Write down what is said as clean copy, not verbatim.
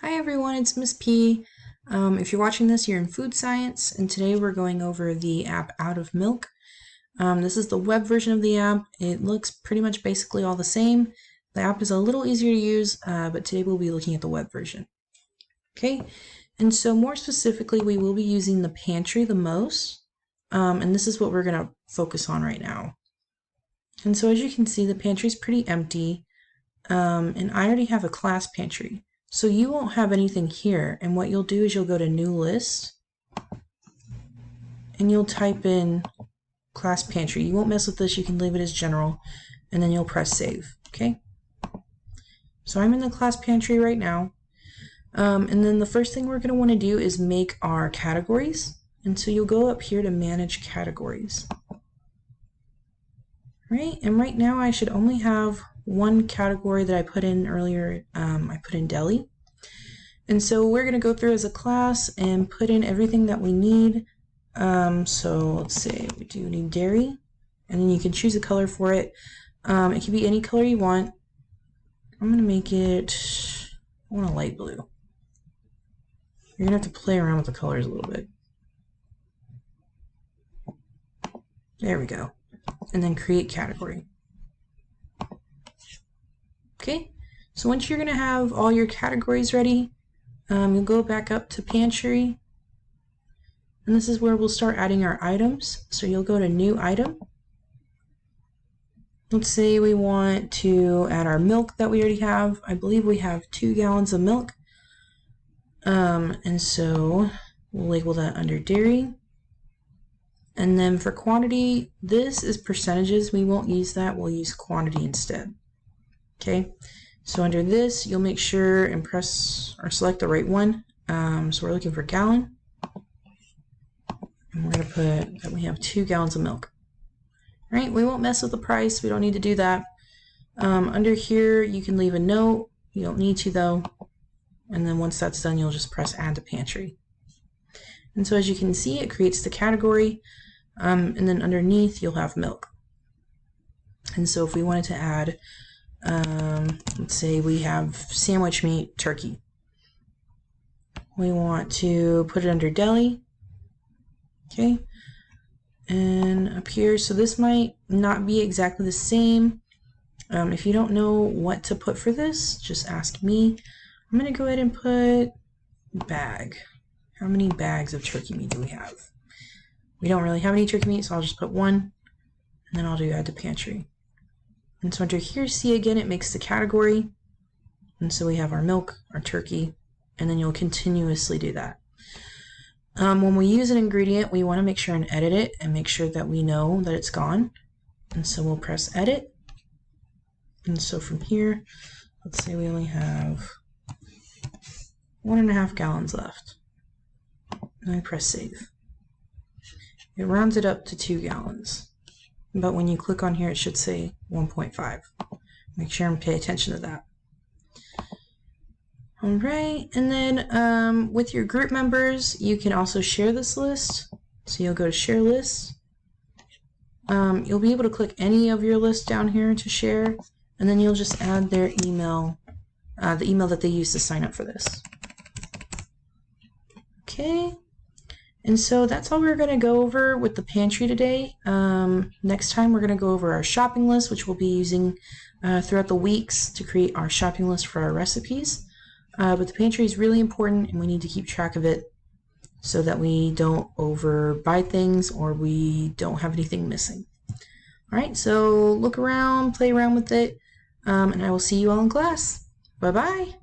Hi everyone, it's Miss P. If you're watching this, you're in food science, and today we're going over the app Out of Milk. This is the web version of the app. It looks pretty much basically all the same. The app is a little easier to use, but today we'll be looking at the web version. Okay, and so more specifically, we will be using the Pantry the most, and this is what we're going to focus on right now. And so as you can see, the pantry is pretty empty, and I already have a class pantry. So you won't have anything here, and what you'll do is you'll go to New List, and you'll type in Class Pantry. You won't mess with this, you can leave it as general, and then you'll press Save, okay? So I'm in the Class Pantry right now, and then the first thing we're going to want to do is make our categories, and so you'll go up here to Manage Categories. Right, and right now I should only have one category that I put in earlier. I put in deli, and so we're going to go through as a class and put in everything that we need. So let's say we do need dairy, and then you can choose a color for it. It can be any color you want. I'm going to make it, I want a light blue. You're going to have to play around with the colors a little bit. There we go. And then create category. Okay, so once you're going to have all your categories ready, you'll go back up to Pantry, and this is where we'll start adding our items. So you'll go to New Item. Let's say we want to add our milk that we already have. I believe we have 2 gallons of milk, and so we'll label that under dairy. And then for quantity, this is percentages. We won't use that, we'll use quantity instead. Okay, so under this, you'll make sure and press or select the right one. So we're looking for gallon. And we're going to put that we have 2 gallons of milk. All right, we won't mess with the price. We don't need to do that. Under here, you can leave a note. You don't need to though. And then once that's done, you'll just press Add to Pantry. And so as you can see, it creates the category. And then underneath, you'll have milk. And so if we wanted to add, let's say we have sandwich meat turkey. We want to put it under deli. Okay. And up here, so this might not be exactly the same. If you don't know what to put for this, just ask me. I'm going to go ahead and put bag. How many bags of turkey meat do we have? We don't really have any turkey meat, so I'll just put 1, and then I'll do Add to Pantry. And so under here, see again, it makes the category. And so we have our milk, our turkey, and then you'll continuously do that. When we use an ingredient, we want to make sure and edit it and make sure that we know that it's gone. And so we'll press Edit. And so from here, let's say we only have 1.5 gallons left. And I press Save. It rounds it up to 2 gallons. But when you click on here, it should say 1.5. Make sure and pay attention to that. All right, and then with your group members, you can also share this list. So you'll go to Share List. You'll be able to click any of your lists down here to share, and then you'll just add their email, the email that they use to sign up for this. Okay. And so that's all we're going to go over with the pantry today. Next time we're going to go over our shopping list, which we'll be using throughout the weeks to create our shopping list for our recipes. But the pantry is really important, and we need to keep track of it so that we don't overbuy things or we don't have anything missing. All right, so look around, play around with it, and I will see you all in class. Bye-bye.